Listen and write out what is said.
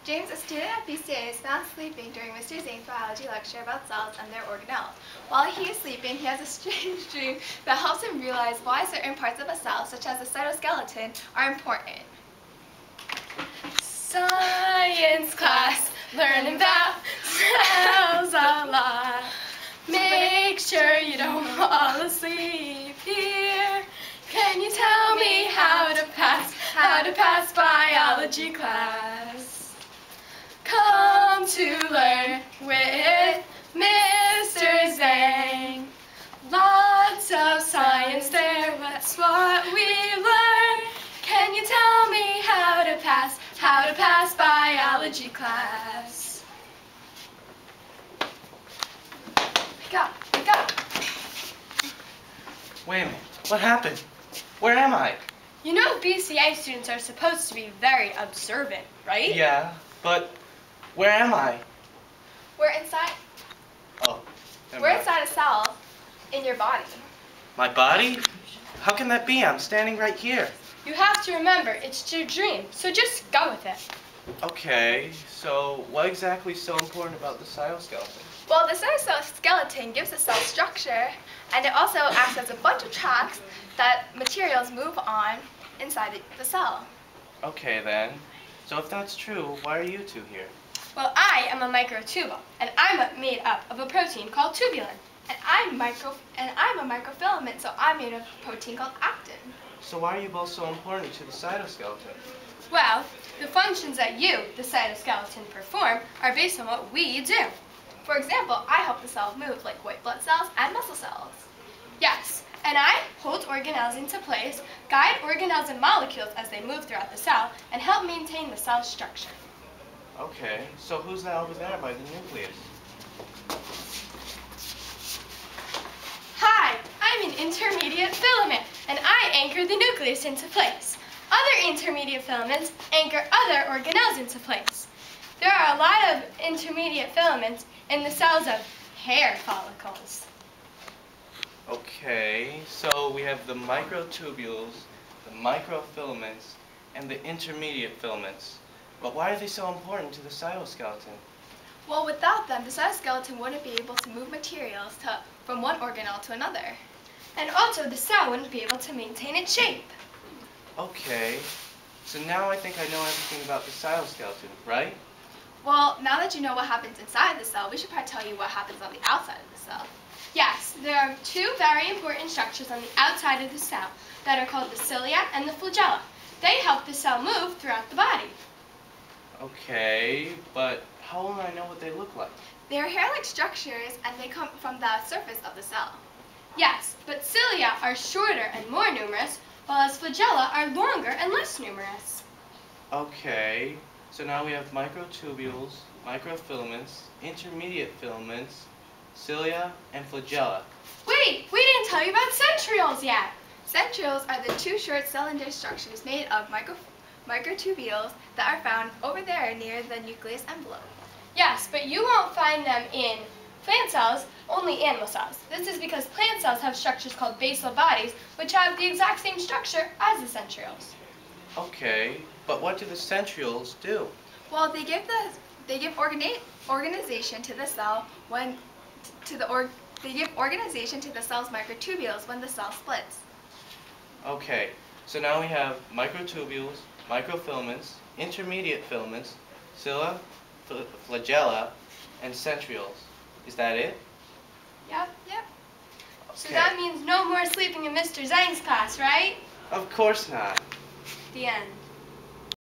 James, a student at BCA, is found sleeping during Mr. Zhang's biology lecture about cells and their organelles. While he is sleeping, he has a strange dream that helps him realize why certain parts of a cell, such as the cytoskeleton, are important. Science class, learning about cells a lot. Make sure you don't fall asleep here. Can you tell me how to pass biology class? Come to learn with Mr. Zhang. Lots of science there, that's what we learn. Can you tell me how to pass biology class? Wake up, wake up. Wait a minute, what happened? Where am I? You know BCA students are supposed to be very observant, right? Yeah, but where am I? We're inside a cell in your body. My body? How can that be? I'm standing right here. You have to remember, it's your dream, so just go with it. Okay, so what exactly is so important about the cytoskeleton? Well, the cytoskeleton gives the cell structure, and it also acts as a bunch of tracks that materials move on inside the cell. Okay then, so if that's true, why are you two here? Well, I am a microtubule, and I'm made up of a protein called tubulin. And I'm a microfilament, so I'm made of a protein called actin. So why are you both so important to the cytoskeleton? Well, the functions that you, the cytoskeleton, perform are based on what we do. For example, I help the cell move, like white blood cells and muscle cells. Yes, and I hold organelles into place, guide organelles and molecules as they move throughout the cell, and help maintain the cell's structure. Okay, so who's that over there by the nucleus? Hi, I'm an intermediate filament, and I anchor the nucleus into place. Other intermediate filaments anchor other organelles into place. There are a lot of intermediate filaments in the cells of hair follicles. Okay, so we have the microtubules, the microfilaments, and the intermediate filaments. But why are they so important to the cytoskeleton? Well, without them, the cytoskeleton wouldn't be able to move materials from one organelle to another. And also, the cell wouldn't be able to maintain its shape. Okay, so now I think I know everything about the cytoskeleton, right? Well, now that you know what happens inside the cell, we should probably tell you what happens on the outside of the cell. Yes, there are two very important structures on the outside of the cell that are called the cilia and the flagella. They help the cell move throughout the body. Okay, but how will I know what they look like? They're hair-like structures, and they come from the surface of the cell. Yes, but cilia are shorter and more numerous, while flagella are longer and less numerous. Okay, so now we have microtubules, microfilaments, intermediate filaments, cilia, and flagella. Wait, we didn't tell you about centrioles yet. Centrioles are the two short cylinder structures made of microtubules that are found over there near the nucleus envelope. Yes, but you won't find them in plant cells, only animal cells. This is because plant cells have structures called basal bodies, which have the exact same structure as the centrioles. Okay, but what do the centrioles do? Well, they give organization to the cell they give organization to the cell's microtubules when the cell splits. Okay, so now we have microtubules, microfilaments, intermediate filaments, cilia, flagella, and centrioles. Is that it? Yep. Okay. So that means no more sleeping in Mr. Zhang's class, right? Of course not. The end.